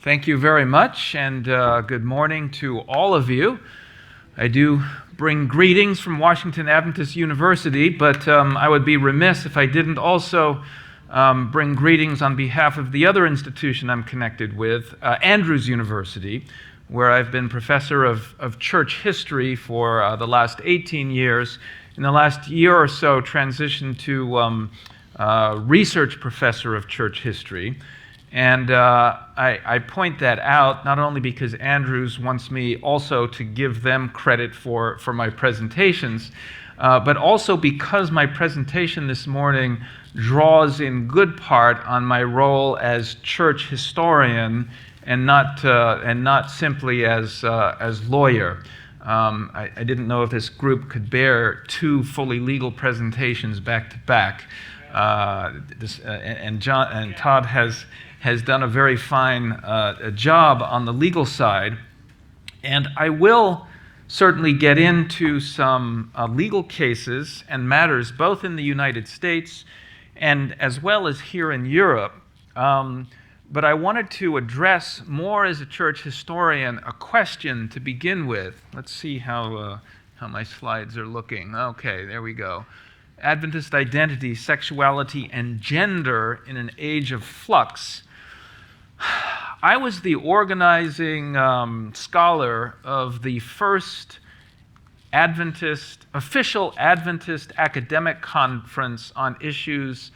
Thank you very much, and good morning to all of you. I do bring greetings from Washington Adventist University, but I would be remiss if I didn't also bring greetings on behalf of the other institution I'm connected with, Andrews University, where I've been professor of church history for the last 18 years. In the last year or so, transitioned to research professor of church history. And I point that out not only because Andrews wants me also to give them credit for my presentations, but also because my presentation this morning draws in good part on my role as church historian and not simply as lawyer. I didn't know if this group could bear two fully legal presentations back to back. And Todd has done a very fine job on the legal side. And I will certainly get into some legal cases and matters both in the United States and as well as here in Europe. But I wanted to address more as a church historian a question to begin with. Let's see how my slides are looking. Okay, there we go. Adventist identity, sexuality, and gender in an age of flux. I was the organizing scholar of the first official Adventist academic conference on issues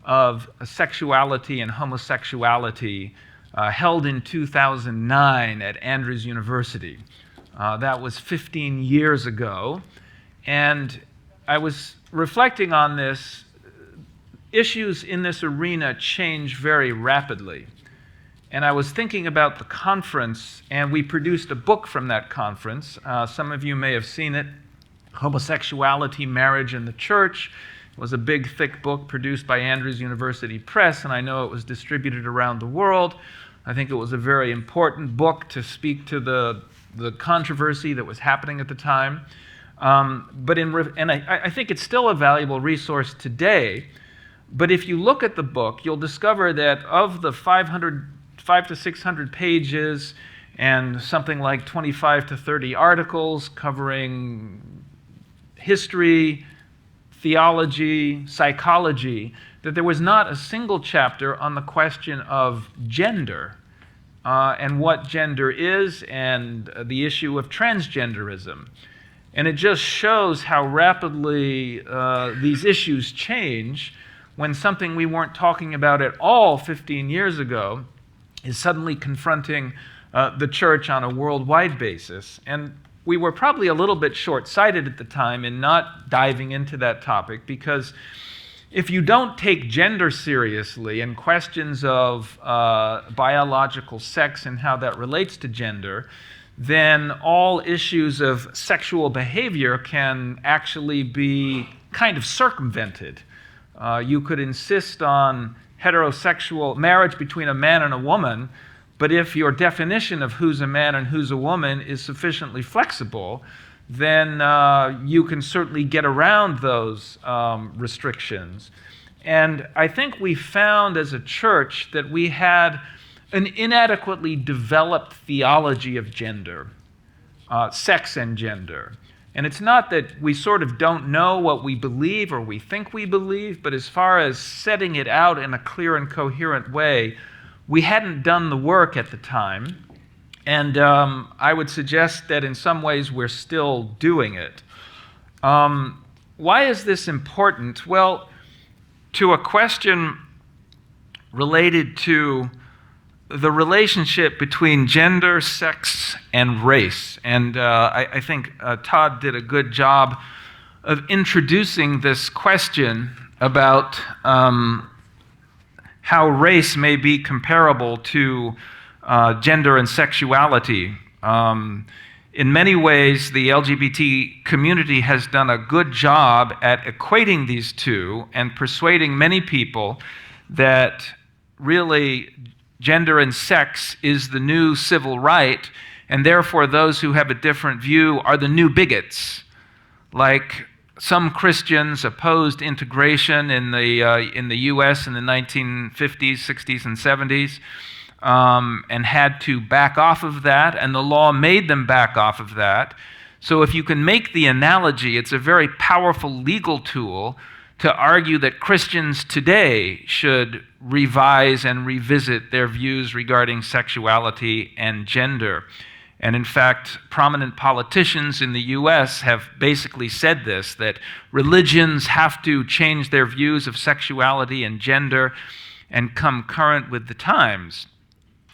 of sexuality and homosexuality held in 2009 at Andrews University. That was 15 years ago, and I was reflecting on this. Issues in this arena change very rapidly. And I was thinking about the conference, and we produced a book from that conference. Some of you may have seen it, Homosexuality, Marriage, and the Church. It was a big, thick book produced by Andrews University Press, and I know it was distributed around the world. I think it was a very important book to speak to the controversy that was happening at the time. I think it's still a valuable resource today. But if you look at the book, you'll discover that of the 500 to 600 pages and something like 25 to 30 articles covering history, theology, psychology, that there was not a single chapter on the question of gender and what gender is and the issue of transgenderism. And it just shows how rapidly these issues change when something we weren't talking about at all 15 years ago is suddenly confronting the church on a worldwide basis. And we were probably a little bit short-sighted at the time in not diving into that topic, because if you don't take gender seriously and questions of biological sex and how that relates to gender, then all issues of sexual behavior can actually be kind of circumvented. You could insist on heterosexual marriage between a man and a woman, but if your definition of who's a man and who's a woman is sufficiently flexible, then you can certainly get around those restrictions. And I think we found as a church that we had an inadequately developed theology of gender, sex and gender. And it's not that we sort of don't know what we believe or we think we believe, but as far as setting it out in a clear and coherent way, we hadn't done the work at the time. And I would suggest that in some ways we're still doing it. Why is this important? Well, to a question related to the relationship between gender, sex, and race. And I think Todd did a good job of introducing this question about how race may be comparable to gender and sexuality. In many ways, the LGBT community has done a good job at equating these two and persuading many people that really gender and sex is the new civil right, and therefore those who have a different view are the new bigots. Like some Christians opposed integration in the U.S. in the 1950s, 60s, and 70s. and had to back off of that, and the law made them back off of that. So if you can make the analogy, it's a very powerful legal tool to argue that Christians today should revise and revisit their views regarding sexuality and gender. And in fact, prominent politicians in the US have basically said this, that religions have to change their views of sexuality and gender and come current with the times.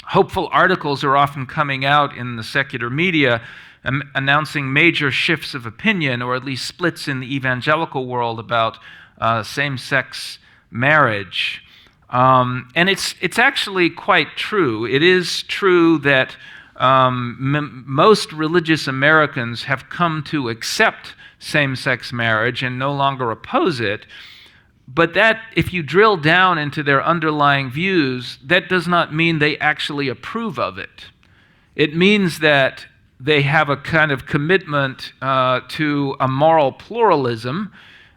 Hopeful articles are often coming out in the secular media announcing major shifts of opinion, or at least splits in the evangelical world about same-sex marriage. And it's actually quite true. It is true that most religious Americans have come to accept same-sex marriage and no longer oppose it. But that, if you drill down into their underlying views, that does not mean they actually approve of it. It means that they have a kind of commitment to a moral pluralism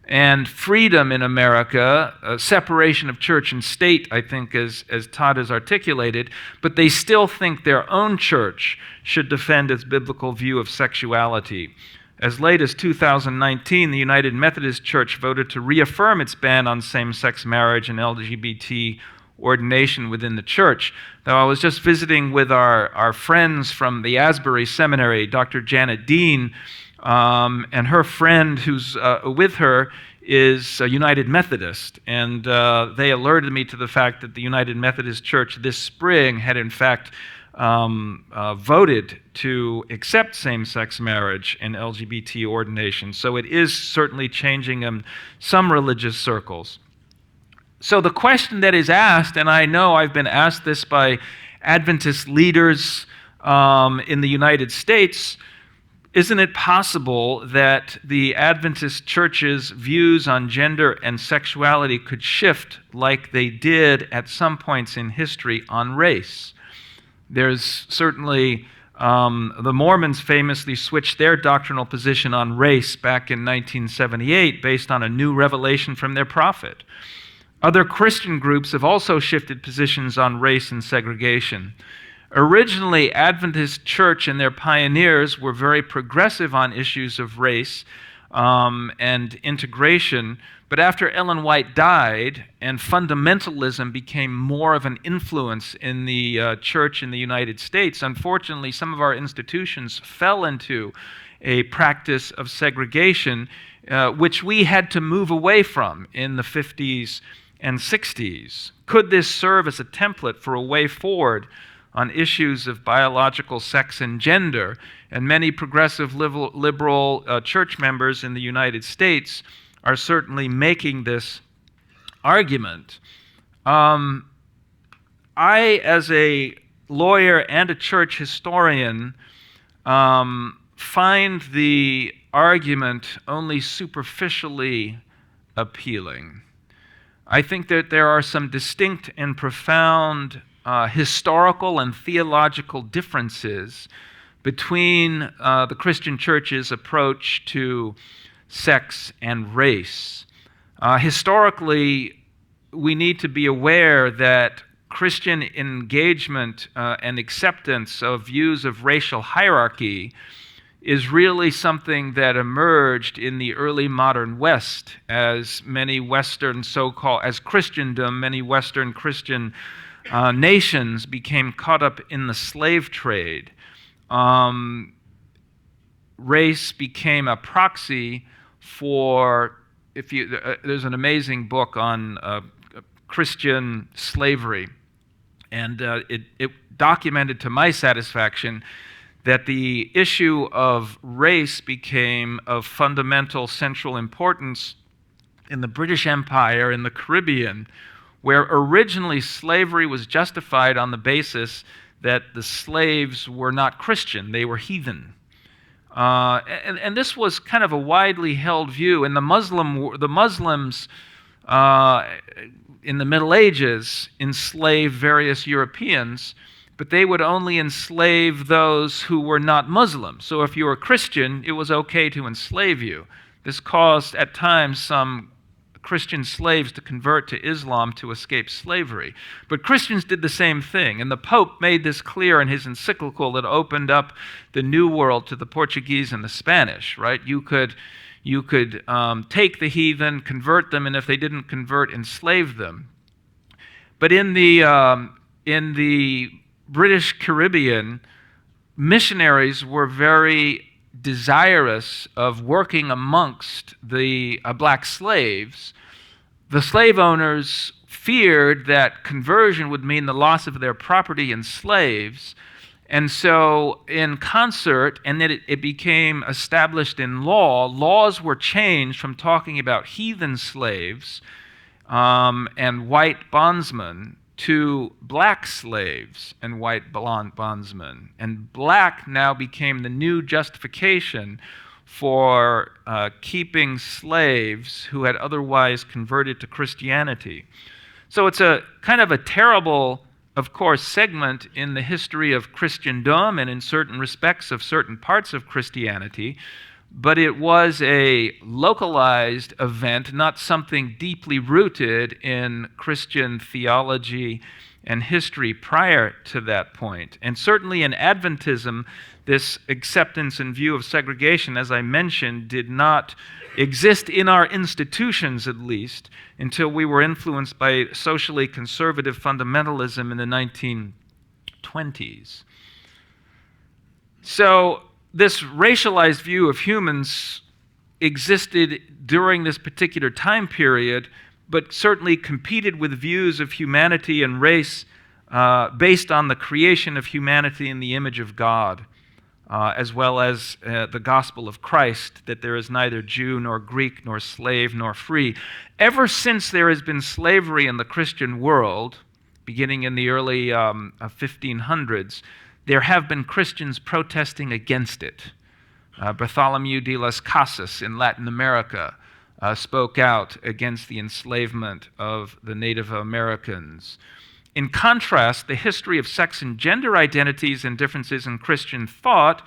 and freedom in America, separation of church and state, I think, as Todd has articulated, but they still think their own church should defend its biblical view of sexuality. As late as 2019, the United Methodist Church voted to reaffirm its ban on same-sex marriage and LGBT ordination within the church. Now, I was just visiting with our friends from the Asbury Seminary, Dr. Janet Dean, and her friend who's with her is a United Methodist, and they alerted me to the fact that the United Methodist Church this spring had in fact voted to accept same-sex marriage and LGBT ordination. So it is certainly changing in some religious circles. So the question that is asked, and I know I've been asked this by Adventist leaders in the United States, isn't it possible that the Adventist Church's views on gender and sexuality could shift like they did at some points in history on race? There's certainly, the Mormons famously switched their doctrinal position on race back in 1978 based on a new revelation from their prophet. Other Christian groups have also shifted positions on race and segregation. Originally, Adventist Church and their pioneers were very progressive on issues of race and integration, but after Ellen White died and fundamentalism became more of an influence in the church in the United States, unfortunately, some of our institutions fell into a practice of segregation, which we had to move away from in the 50s and 60s. Could this serve as a template for a way forward on issues of biological sex and gender? And many progressive liberal church members in the United States are certainly making this argument. I, as a lawyer and a church historian, find the argument only superficially appealing. I think that there are some distinct and profound historical and theological differences between the Christian church's approach to sex and race. Historically, we need to be aware that Christian engagement and acceptance of views of racial hierarchy is really something that emerged in the early modern West as many Western so-called, as Christendom, many Western Christian nations became caught up in the slave trade. Race became a proxy for, there's an amazing book on Christian slavery, and it documented to my satisfaction that the issue of race became of fundamental central importance in the British Empire, in the Caribbean, where originally slavery was justified on the basis that the slaves were not Christian, they were heathen. And this was kind of a widely held view. And the Muslims in the Middle Ages enslaved various Europeans, but they would only enslave those who were not Muslim. So if you were Christian, it was okay to enslave you. This caused, at times, some Christian slaves to convert to Islam to escape slavery. But Christians did the same thing, and the Pope made this clear in his encyclical that opened up the New World to the Portuguese and the Spanish, right? You could take the heathen, convert them, and if they didn't convert, enslave them. But in the British Caribbean, missionaries were very desirous of working amongst the black slaves. The slave owners feared that conversion would mean the loss of their property and slaves. And so in concert, and then it became established in law, laws were changed from talking about heathen slaves and white bondsmen to black slaves and white bondsmen. And black now became the new justification for keeping slaves who had otherwise converted to Christianity. So it's a kind of a terrible, of course, segment in the history of Christendom and in certain respects of certain parts of Christianity, but it was a localized event, not something deeply rooted in Christian theology and history prior to that point. And certainly in Adventism, this acceptance and view of segregation, as I mentioned, did not exist in our institutions, at least, until we were influenced by socially conservative fundamentalism in the 1920s. So this racialized view of humans existed during this particular time period, but certainly competed with views of humanity and race based on the creation of humanity in the image of God, as well as the gospel of Christ, that there is neither Jew nor Greek nor slave nor free. Ever since there has been slavery in the Christian world, beginning in the early 1500s, there have been Christians protesting against it. Bartholomew de las Casas in Latin America spoke out against the enslavement of the Native Americans. In contrast, the history of sex and gender identities and differences in Christian thought,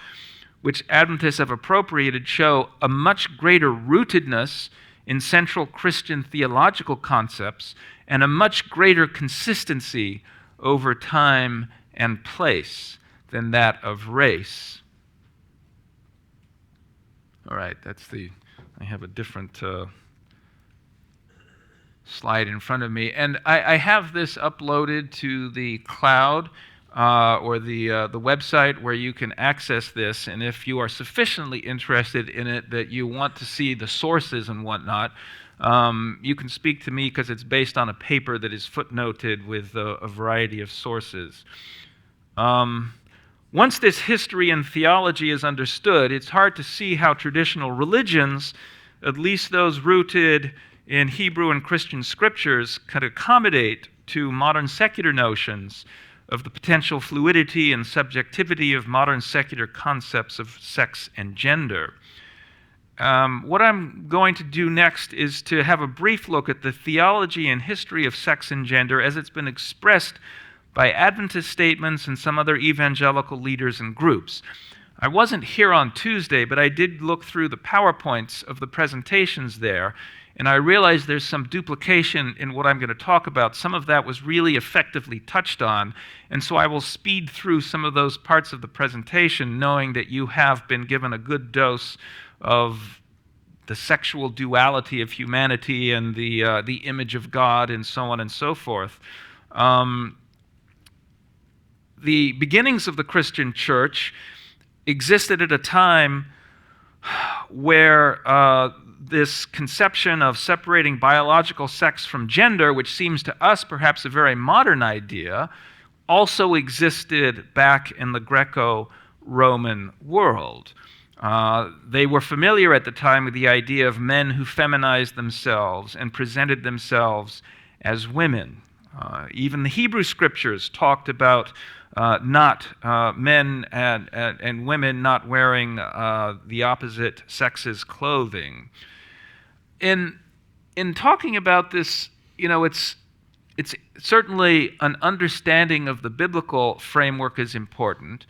which Adventists have appropriated, show a much greater rootedness in central Christian theological concepts and a much greater consistency over time and place than that of race. All right, I have a different slide in front of me. And I have this uploaded to the cloud or the website where you can access this. And if you are sufficiently interested in it that you want to see the sources and whatnot, you can speak to me because it's based on a paper that is footnoted with a variety of sources. Once this history and theology is understood, it's hard to see how traditional religions, at least those rooted in Hebrew and Christian scriptures, could accommodate to modern secular notions of the potential fluidity and subjectivity of modern secular concepts of sex and gender. What I'm going to do next is to have a brief look at the theology and history of sex and gender as it's been expressed by Adventist statements and some other evangelical leaders and groups. I wasn't here on Tuesday, but I did look through the PowerPoints of the presentations there, and I realized there's some duplication in what I'm going to talk about. Some of that was really effectively touched on, and so I will speed through some of those parts of the presentation, knowing that you have been given a good dose of the sexual duality of humanity and the image of God and so on and so forth. The beginnings of the Christian church existed at a time where this conception of separating biological sex from gender, which seems to us perhaps a very modern idea, also existed back in the Greco-Roman world. They were familiar at the time with the idea of men who feminized themselves and presented themselves as women. Even the Hebrew scriptures talked about men and women not wearing the opposite sex's clothing. In talking about this, it's certainly an understanding of the biblical framework is important,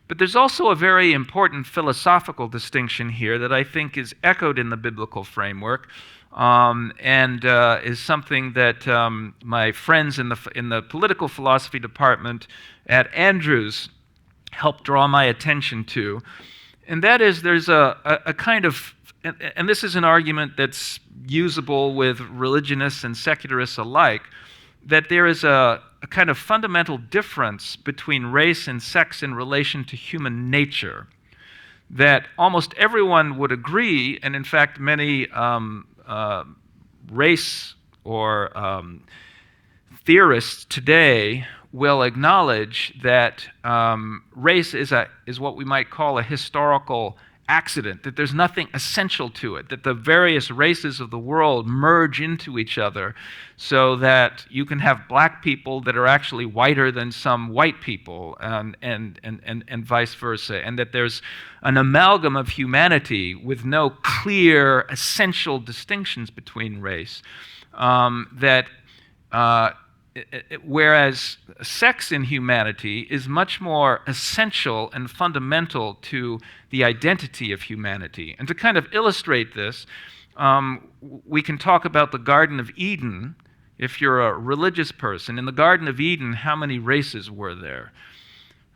but there's also a very important philosophical distinction here that I think is echoed in the biblical framework. and is something that my friends in the political philosophy department at Andrews helped draw my attention to. And that is, there's a kind of, and this is an argument that's usable with religionists and secularists alike, that there is a kind of fundamental difference between race and sex in relation to human nature, that almost everyone would agree, and in fact many race or theorists today will acknowledge that race is what we might call a historical accident, that there's nothing essential to it, that the various races of the world merge into each other so that you can have black people that are actually whiter than some white people, and vice versa, and that there's an amalgam of humanity with no clear essential distinctions between race, whereas sex in humanity is much more essential and fundamental to the identity of humanity. And to kind of illustrate this, we can talk about the Garden of Eden. If you're a religious person, in the Garden of Eden, how many races were there?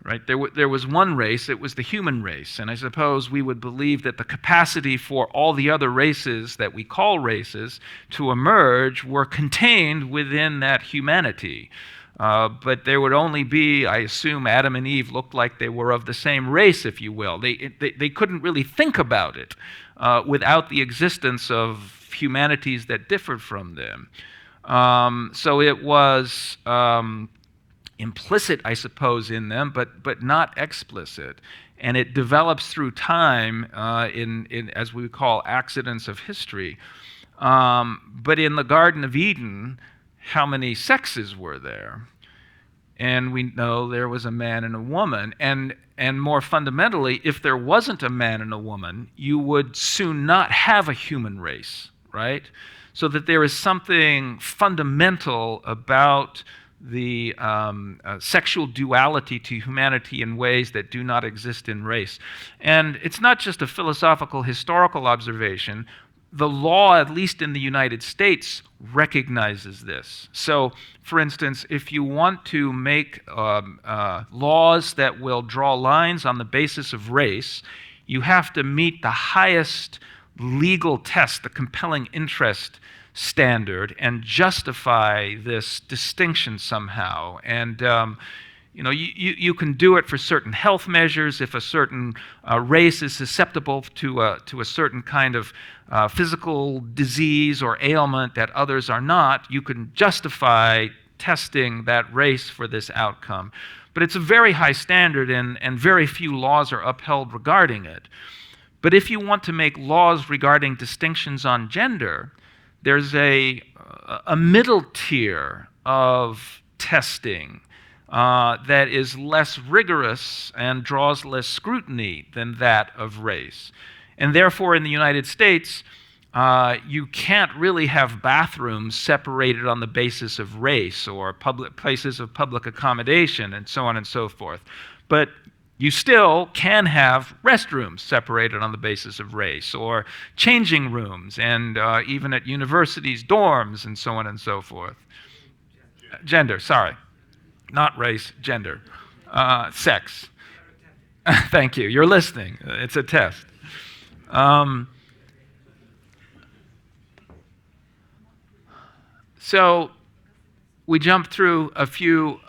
Right? There was one race, it was the human race, and I suppose we would believe that the capacity for all the other races that we call races to emerge were contained within that humanity. But there would only be, I assume Adam and Eve looked like they were of the same race, if you will. They couldn't really think about it without the existence of humanities that differed from them. So it was implicit, I suppose, in them, but not explicit. And it develops through time in as we call accidents of history. But in the Garden of Eden, how many sexes were there? And we know there was a man and a woman. And more fundamentally, if there wasn't a man and a woman, you would soon not have a human race, right? So that there is something fundamental about the sexual duality to humanity in ways that do not exist in race. And it's not just a philosophical, historical observation. The law, at least in the United States, recognizes this. So, for instance, if you want to make laws that will draw lines on the basis of race, you have to meet the highest legal test, the compelling interest standard, and justify this distinction somehow. And you can do it for certain health measures. If a certain race is susceptible to a certain kind of physical disease or ailment that others are not, you can justify testing that race for this outcome. But it's a very high standard, and very few laws are upheld regarding it. But if you want to make laws regarding distinctions on gender, there's a middle tier of testing that is less rigorous and draws less scrutiny than that of race. And therefore, in the United States, you can't really have bathrooms separated on the basis of race or public places of public accommodation and so on and so forth. But you still can have restrooms separated on the basis of race, or changing rooms, and even at universities, dorms, and so on and so forth. Gender, sorry. Not race, gender. Sex. Thank you. You're listening. It's a test. So we jumped through a few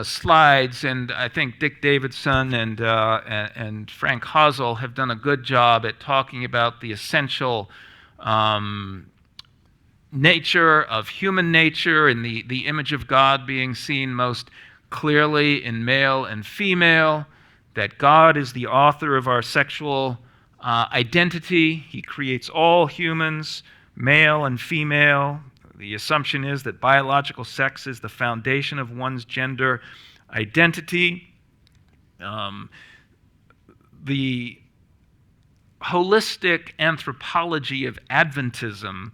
slides, and I think Dick Davidson and Frank Hazel have done a good job at talking about the essential nature of human nature and the image of God being seen most clearly in male and female, that God is the author of our sexual identity. He creates all humans, male and female. The assumption is that biological sex is the foundation of one's gender identity. The holistic anthropology of Adventism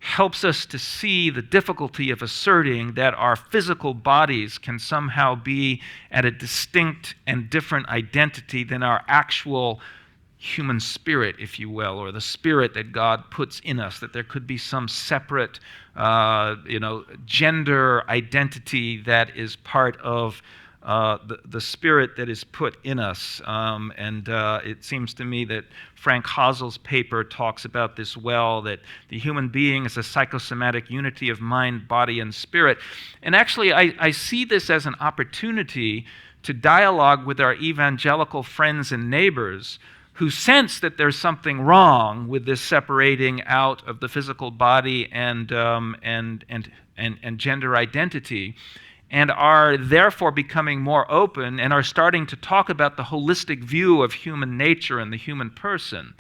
helps us to see the difficulty of asserting that our physical bodies can somehow be at a distinct and different identity than our actual human spirit, if you will, or the spirit that God puts in us, that there could be some separate, gender identity that is part of the spirit that is put in us. It seems to me that Frank Hasel's paper talks about this well, that the human being is a psychosomatic unity of mind, body, and spirit. And actually, I see this as an opportunity to dialogue with our evangelical friends and neighbors who sense that there's something wrong with this separating out of the physical body and gender identity, and are therefore becoming more open and are starting to talk about the holistic view of human nature and the human person.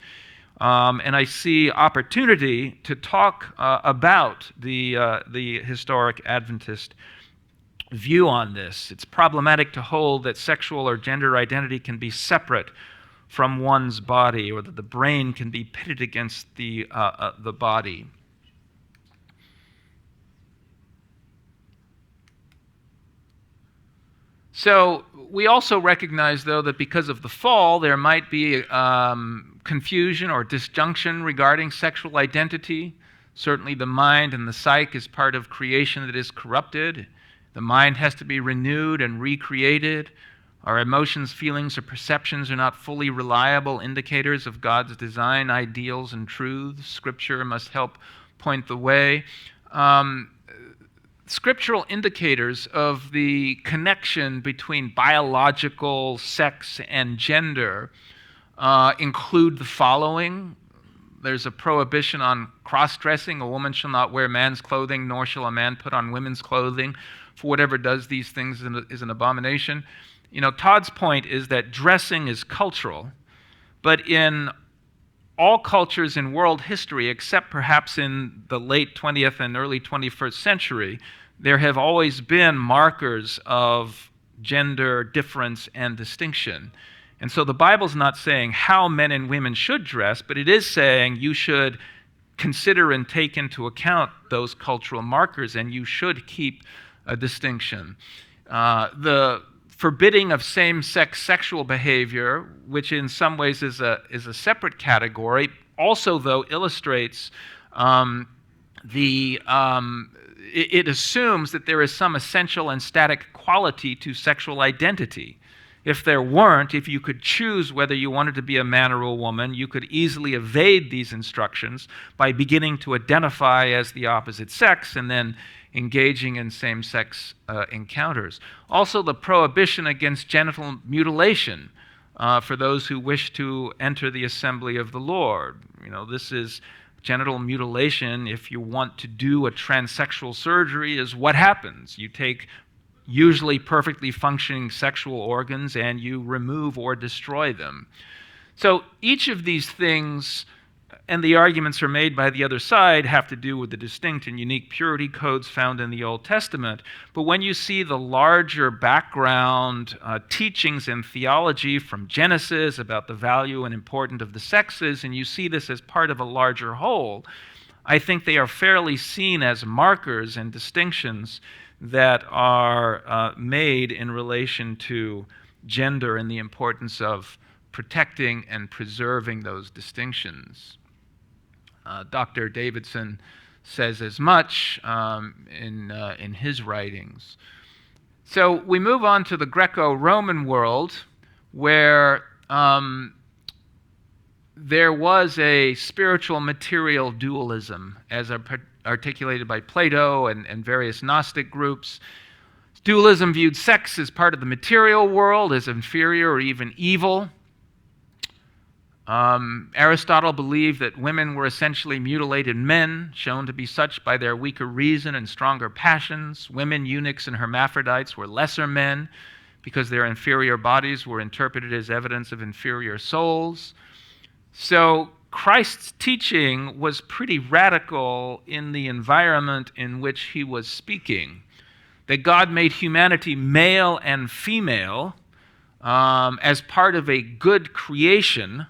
And I see opportunity to talk about the historic Adventist view on this. It's problematic to hold that sexual or gender identity can be separate from one's body, or that the brain can be pitted against the body. So we also recognize, though, that because of the fall, there might be confusion or disjunction regarding sexual identity. Certainly the mind and the psyche is part of creation that is corrupted. The mind has to be renewed and recreated. Our emotions, feelings, or perceptions are not fully reliable indicators of God's design, ideals, and truths. Scripture must help point the way. Scriptural indicators of the connection between biological sex and gender include the following. There's a prohibition on cross-dressing. A woman shall not wear man's clothing, nor shall a man put on women's clothing. For whatever does these things is an abomination. Todd's point is that dressing is cultural, but in all cultures in world history, except perhaps in the late 20th and early 21st century, there have always been markers of gender difference and distinction. And so the Bible's not saying how men and women should dress, but it is saying you should consider and take into account those cultural markers, and you should keep a distinction. The forbidding of same-sex sexual behavior, which in some ways is a separate category, also, though, illustrates it assumes that there is some essential and static quality to sexual identity. If there weren't, if you could choose whether you wanted to be a man or a woman, you could easily evade these instructions by beginning to identify as the opposite sex and then engaging in same-sex encounters. Also, the prohibition against genital mutilation for those who wish to enter the assembly of the Lord. This is genital mutilation. If you want to do a transsexual surgery, is what happens. You take usually perfectly functioning sexual organs and you remove or destroy them. So each of these things, and the arguments are made by the other side, have to do with the distinct and unique purity codes found in the Old Testament. But when you see the larger background teachings and theology from Genesis about the value and importance of the sexes, and you see this as part of a larger whole, I think they are fairly seen as markers and distinctions that are made in relation to gender and the importance of protecting and preserving those distinctions. Dr. Davidson says as much in his writings. So we move on to the Greco-Roman world, where there was a spiritual material dualism, as articulated by Plato and various Gnostic groups. Dualism viewed sex as part of the material world, as inferior or even evil. Aristotle believed that women were essentially mutilated men, shown to be such by their weaker reason and stronger passions. Women, eunuchs, and hermaphrodites were lesser men because their inferior bodies were interpreted as evidence of inferior souls. So Christ's teaching was pretty radical in the environment in which he was speaking. That God made humanity male and female as part of a good creation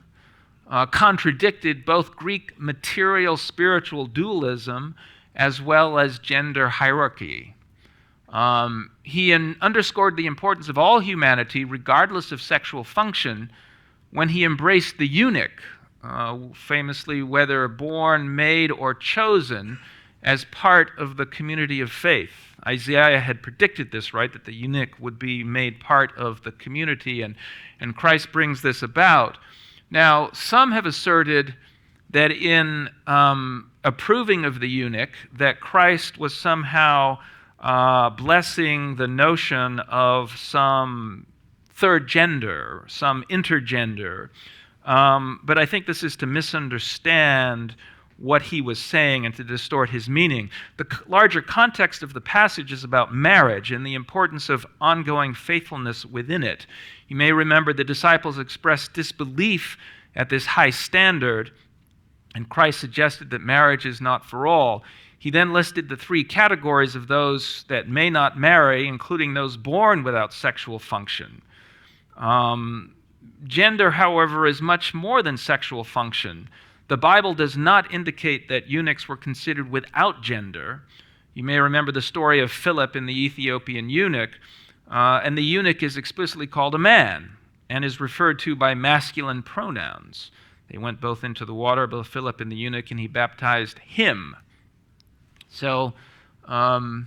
contradicted both Greek material spiritual dualism as well as gender hierarchy. He underscored the importance of all humanity, regardless of sexual function, when he embraced the eunuch, famously whether born, made, or chosen, as part of the community of faith. Isaiah had predicted this, right, that the eunuch would be made part of the community, and Christ brings this about. Now, some have asserted that in approving of the eunuch, that Christ was somehow blessing the notion of some third gender, some intergender. But I think this is to misunderstand what he was saying and to distort his meaning. The larger context of the passage is about marriage and the importance of ongoing faithfulness within it. You may remember the disciples expressed disbelief at this high standard, and Christ suggested that marriage is not for all. He then listed the three categories of those that may not marry, including those born without sexual function. Gender, however, is much more than sexual function. The Bible does not indicate that eunuchs were considered without gender. You may remember the story of Philip and the Ethiopian eunuch, and the eunuch is explicitly called a man and is referred to by masculine pronouns. They went both into the water, both Philip and the eunuch, and he baptized him. So, I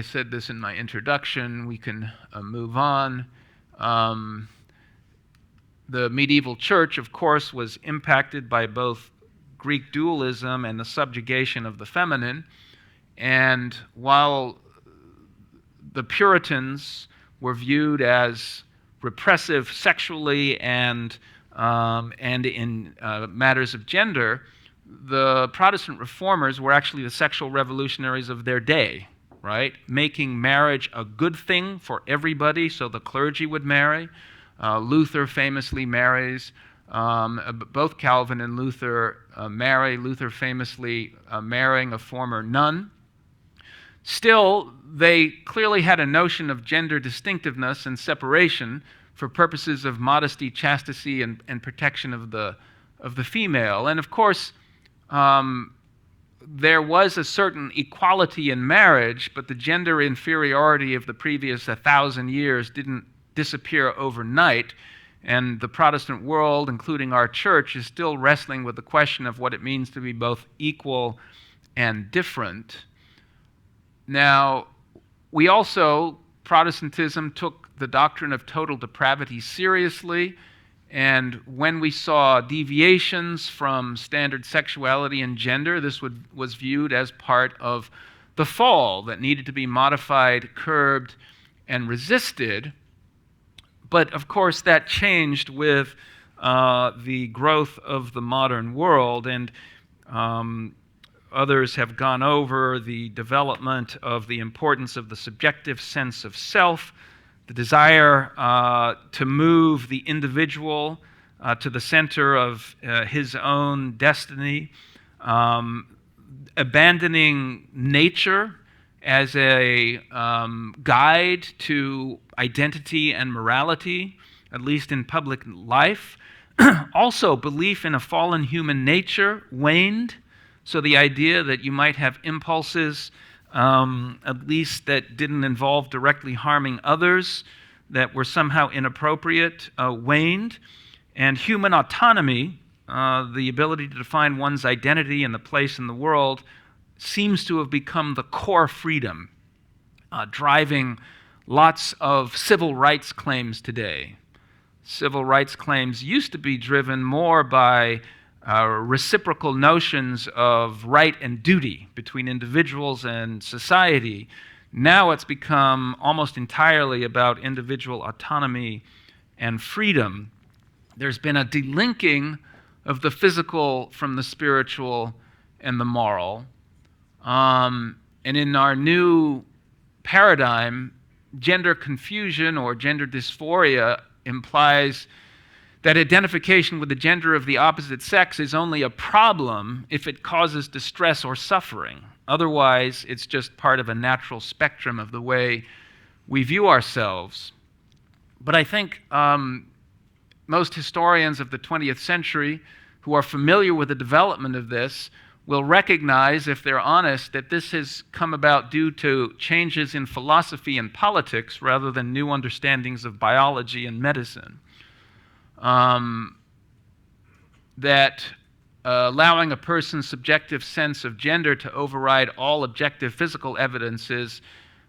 said this in my introduction. We can move on. The medieval church, of course, was impacted by both Greek dualism and the subjugation of the feminine. And while the Puritans were viewed as repressive sexually and in matters of gender, the Protestant reformers were actually the sexual revolutionaries of their day, right? Making marriage a good thing for everybody, so the clergy would marry. Luther famously marries. Both Calvin and Luther marry. Luther famously marrying a former nun. Still, they clearly had a notion of gender distinctiveness and separation for purposes of modesty, chastity, and protection of the female. And of course, there was a certain equality in marriage, but the gender inferiority of the previous 1,000 years didn't disappear overnight. And the Protestant world, including our church, is still wrestling with the question of what it means to be both equal and different. Now, we also, Protestantism took the doctrine of total depravity seriously, and when we saw deviations from standard sexuality and gender, this was viewed as part of the fall that needed to be modified, curbed, and resisted. But of course, that changed with the growth of the modern world, and others have gone over the development of the importance of the subjective sense of self, the desire to move the individual to the center of his own destiny, abandoning nature as a guide to identity and morality, at least in public life. Also, belief in a fallen human nature waned. So the idea that you might have impulses, at least that didn't involve directly harming others, that were somehow inappropriate, waned. And human autonomy, the ability to define one's identity and the place in the world, seems to have become the core freedom, driving lots of civil rights claims today. Civil rights claims used to be driven more by reciprocal notions of right and duty between individuals and society. Now it's become almost entirely about individual autonomy and freedom. There's been a delinking of the physical from the spiritual and the moral. And in our new paradigm, gender confusion or gender dysphoria implies that identification with the gender of the opposite sex is only a problem if it causes distress or suffering. Otherwise, it's just part of a natural spectrum of the way we view ourselves. But I think most historians of the 20th century who are familiar with the development of this will recognize, if they're honest, that this has come about due to changes in philosophy and politics rather than new understandings of biology and medicine. That allowing a person's subjective sense of gender to override all objective physical evidence is,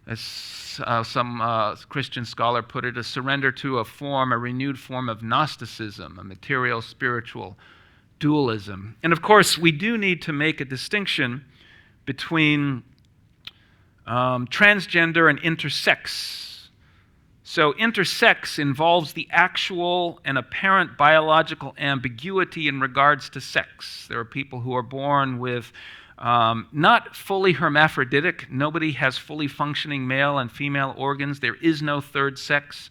as some Christian scholar put it, a surrender to a renewed form of Gnosticism, a material-spiritual dualism. And of course, we do need to make a distinction between transgender and intersex. So intersex involves the actual and apparent biological ambiguity in regards to sex. There are people who are born with not fully hermaphroditic. Nobody has fully functioning male and female organs. There is no third sex.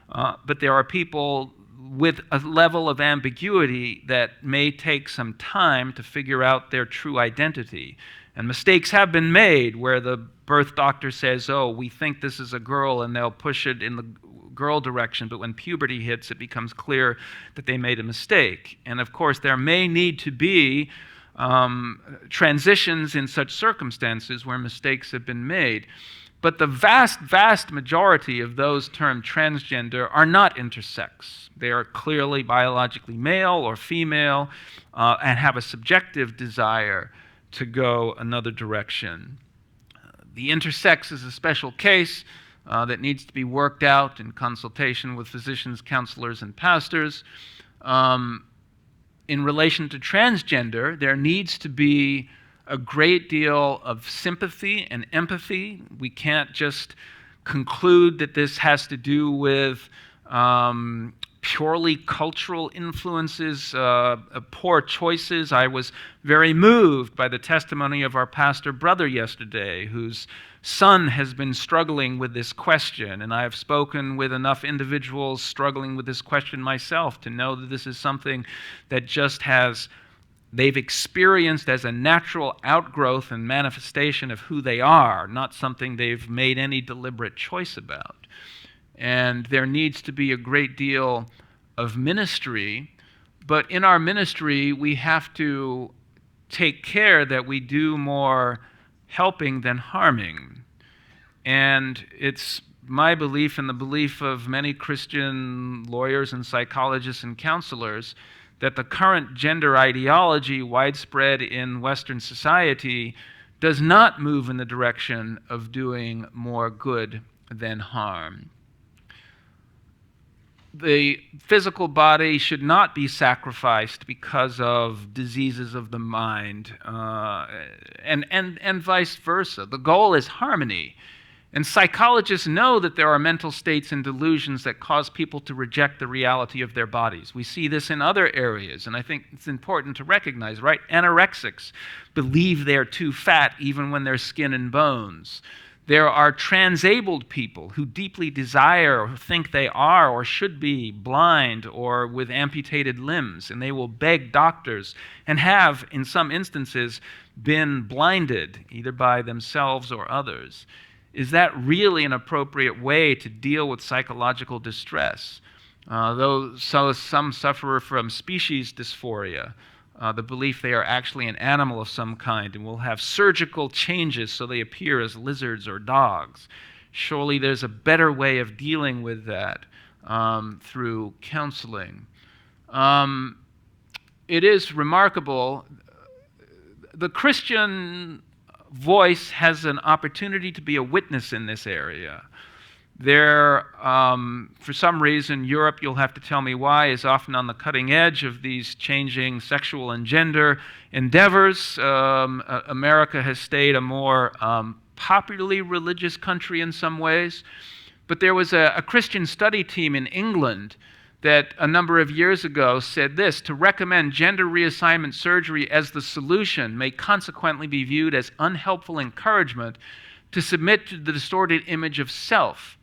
But there are people with a level of ambiguity that may take some time to figure out their true identity. And mistakes have been made where the birth doctor says, oh, we think this is a girl, and they'll push it in the girl direction, but when puberty hits, it becomes clear that they made a mistake. And of course, there may need to be transitions in such circumstances where mistakes have been made. But the vast, vast majority of those termed transgender are not intersex. They are clearly biologically male or female and have a subjective desire to go another direction. The intersex is a special case that needs to be worked out in consultation with physicians, counselors, and pastors. In relation to transgender, there needs to be a great deal of sympathy and empathy. We can't just conclude that this has to do with purely cultural influences, poor choices. I was very moved by the testimony of our pastor brother yesterday, whose son has been struggling with this question, and I have spoken with enough individuals struggling with this question myself to know that this is something that just they've experienced as a natural outgrowth and manifestation of who they are, not something they've made any deliberate choice about. And there needs to be a great deal of ministry, but in our ministry, we have to take care that we do more helping than harming. And it's my belief and the belief of many Christian lawyers and psychologists and counselors that the current gender ideology widespread in Western society does not move in the direction of doing more good than harm. The physical body should not be sacrificed because of diseases of the mind, and vice versa. The goal is harmony. And psychologists know that there are mental states and delusions that cause people to reject the reality of their bodies. We see this in other areas, and I think it's important to recognize, right? Anorexics believe they're too fat even when they're skin and bones. There are transabled people who deeply desire or think they are or should be blind or with amputated limbs, and they will beg doctors and have, in some instances, been blinded, either by themselves or others. Is that really an appropriate way to deal with psychological distress? Some suffer from species dysphoria, the belief they are actually an animal of some kind and will have surgical changes so they appear as lizards or dogs. Surely there's a better way of dealing with that through counseling. It is remarkable. The Christian voice has an opportunity to be a witness in this area. There, for some reason, Europe, you'll have to tell me why, is often on the cutting edge of these changing sexual and gender endeavors. America has stayed a more popularly religious country in some ways. But there was a Christian study team in England that a number of years ago said this: to recommend gender reassignment surgery as the solution may consequently be viewed as unhelpful encouragement to submit to the distorted image of self.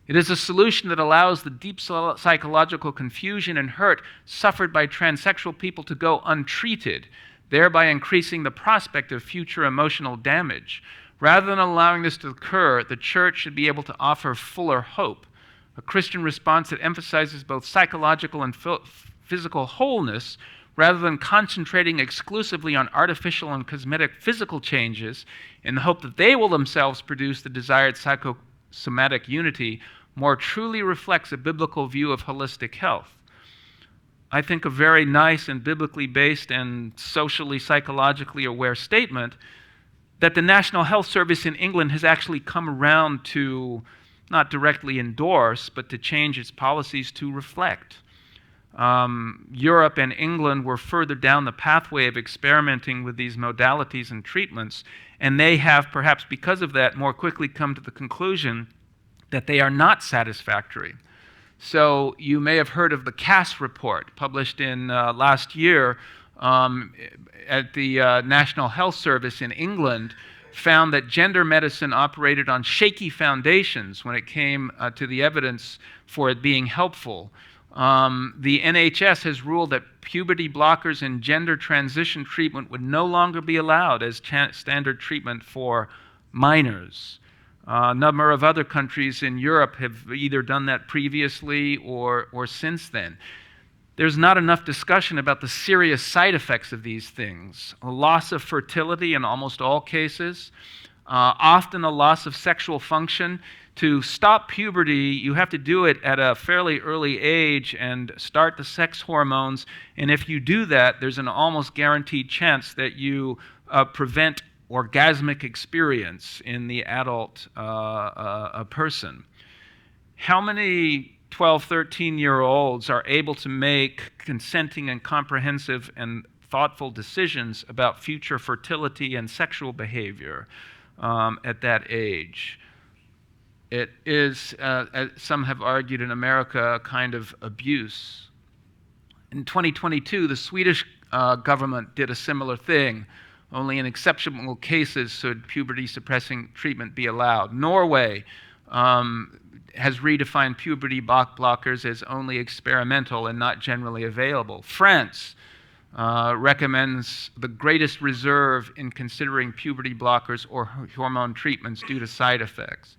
It is a solution that allows the deep psychological confusion and hurt suffered by transsexual people to go untreated, thereby increasing the prospect of future emotional damage. Rather than allowing this to occur, the church should be able to offer fuller hope, a Christian response that emphasizes both psychological and physical wholeness rather than concentrating exclusively on artificial and cosmetic physical changes in the hope that they will themselves produce the desired psychosomatic unity, more truly reflects a biblical view of holistic health. I think a very nice and biblically based and socially, psychologically aware statement that the National Health Service in England has actually come around to not directly endorse, but to change its policies to reflect. Europe and England were further down the pathway of experimenting with these modalities and treatments, and they have, perhaps because of that, more quickly come to the conclusion that they are not satisfactory. So you may have heard of the Cass report published in last year at the National Health Service in England, found that gender medicine operated on shaky foundations when it came to the evidence for it being helpful. The NHS has ruled that puberty blockers and gender transition treatment would no longer be allowed as standard treatment for minors. A number of other countries in Europe have either done that previously or since then. There's not enough discussion about the serious side effects of these things. A loss of fertility in almost all cases, often a loss of sexual function. To stop puberty, you have to do it at a fairly early age and start the sex hormones. And if you do that, there's an almost guaranteed chance that you prevent orgasmic experience in the adult person. How many 12, 13-year-olds are able to make consenting and comprehensive and thoughtful decisions about future fertility and sexual behavior at that age? It is, as some have argued in America, a kind of abuse. In 2022, the Swedish government did a similar thing. Only in exceptional cases should puberty-suppressing treatment be allowed. Norway has redefined puberty blockers as only experimental and not generally available. France recommends the greatest reserve in considering puberty blockers or hormone treatments due to side effects.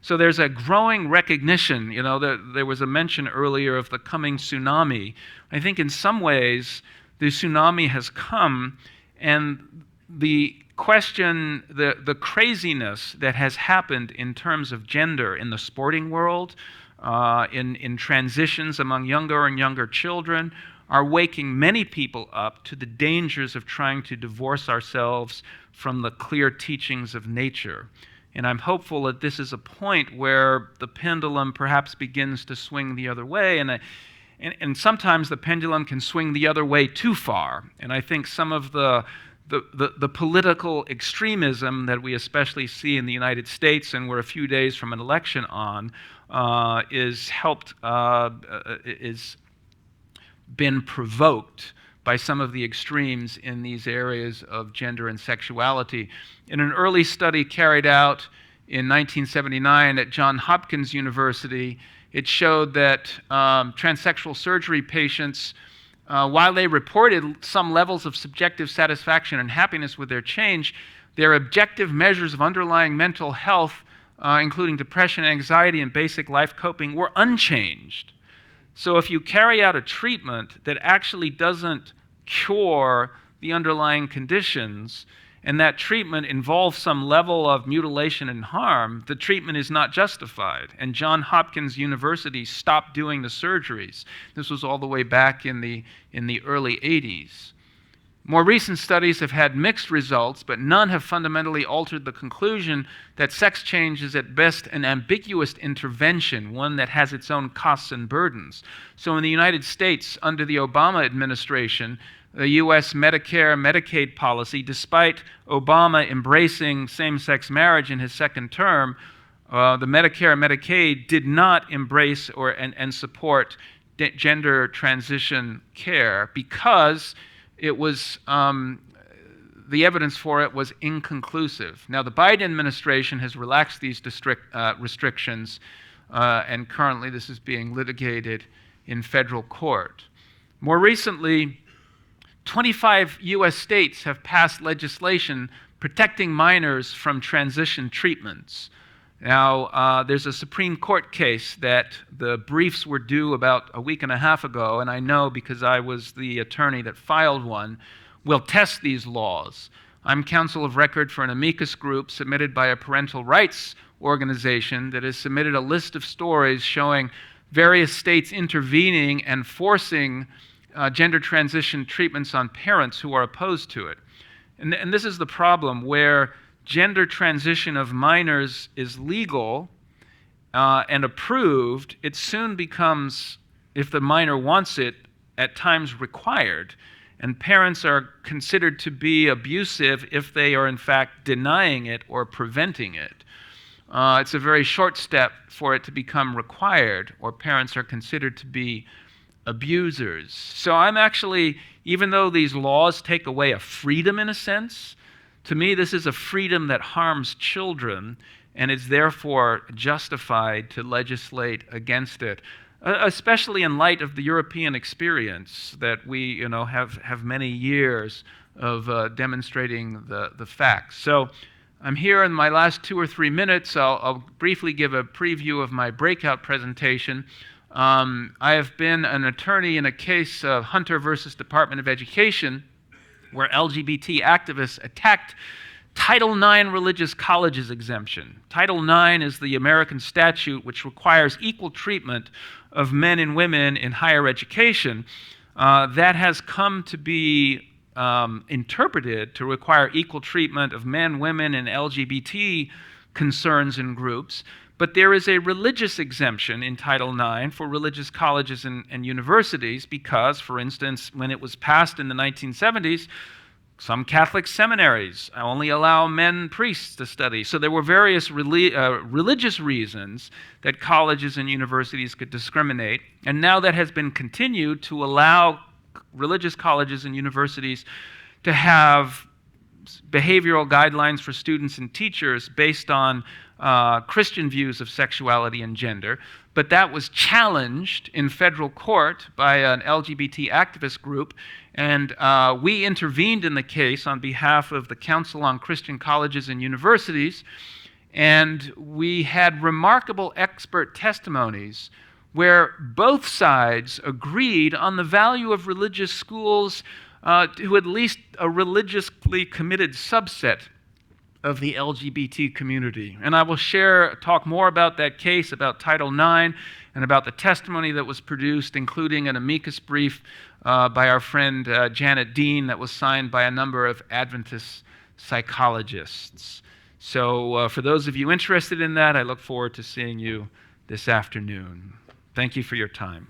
So there's a growing recognition. You know, there was a mention earlier of the coming tsunami. I think in some ways the tsunami has come, and the question, the craziness that has happened in terms of gender in the sporting world, in transitions among younger and younger children, are waking many people up to the dangers of trying to divorce ourselves from the clear teachings of nature. And I'm hopeful that this is a point where the pendulum perhaps begins to swing the other way, and sometimes the pendulum can swing the other way too far. And I think some of the political extremism that we especially see in the United States, and we're a few days from an election on, is been provoked by some of the extremes in these areas of gender and sexuality. In an early study carried out in 1979 at Johns Hopkins University, it showed that transsexual surgery patients, while they reported some levels of subjective satisfaction and happiness with their change, their objective measures of underlying mental health, including depression, anxiety, and basic life coping, were unchanged. So if you carry out a treatment that actually doesn't cure the underlying conditions, and that treatment involves some level of mutilation and harm, the treatment is not justified. And Johns Hopkins University stopped doing the surgeries. This was all the way back in the early 80s. More recent studies have had mixed results, but none have fundamentally altered the conclusion that sex change is at best an ambiguous intervention, one that has its own costs and burdens. So in the United States, under the Obama administration, the U.S. Medicare-Medicaid policy, despite Obama embracing same-sex marriage in his second term, the Medicare-Medicaid did not embrace and support gender transition care because it was the evidence for it was inconclusive. Now, the Biden administration has relaxed these restrictions, and currently this is being litigated in federal court. More recently, 25 U.S. states have passed legislation protecting minors from transition treatments. Now, there's a Supreme Court case that the briefs were due about a week and a half ago, and I know because I was the attorney that filed one, will test these laws. I'm counsel of record for an amicus group submitted by a parental rights organization that has submitted a list of stories showing various states intervening and forcing gender transition treatments on parents who are opposed to it. And this is the problem, where gender transition of minors is legal and approved, it soon becomes, if the minor wants it, at times required. And parents are considered to be abusive if they are in fact denying it or preventing it. It's a very short step for it to become required, or parents are considered to be abusers. So I'm actually, even though these laws take away a freedom in a sense, to me this is a freedom that harms children, and is therefore justified to legislate against it, especially in light of the European experience that we have many years of demonstrating the facts. So I'm here in my last 2 or 3 minutes. I'll briefly give a preview of my breakout presentation. I have been an attorney in a case of Hunter versus Department of Education, where LGBT activists attacked Title IX religious colleges exemption. Title IX is the American statute which requires equal treatment of men and women in higher education. That has come to be interpreted to require equal treatment of men, women, and LGBT concerns and groups. But there is a religious exemption in Title IX for religious colleges and universities because, for instance, when it was passed in the 1970s, some Catholic seminaries only allow men priests to study. So there were various religious reasons that colleges and universities could discriminate. And now that has been continued to allow religious colleges and universities to have behavioral guidelines for students and teachers based on Christian views of sexuality and gender. But that was challenged in federal court by an LGBT activist group, and we intervened in the case on behalf of the Council on Christian Colleges and Universities, and we had remarkable expert testimonies where both sides agreed on the value of religious schools to at least a religiously committed subset of the LGBT community. And I will talk more about that case, about Title IX, and about the testimony that was produced, including an amicus brief by our friend Janet Dean that was signed by a number of Adventist psychologists. So for those of you interested in that, I look forward to seeing you this afternoon. Thank you for your time.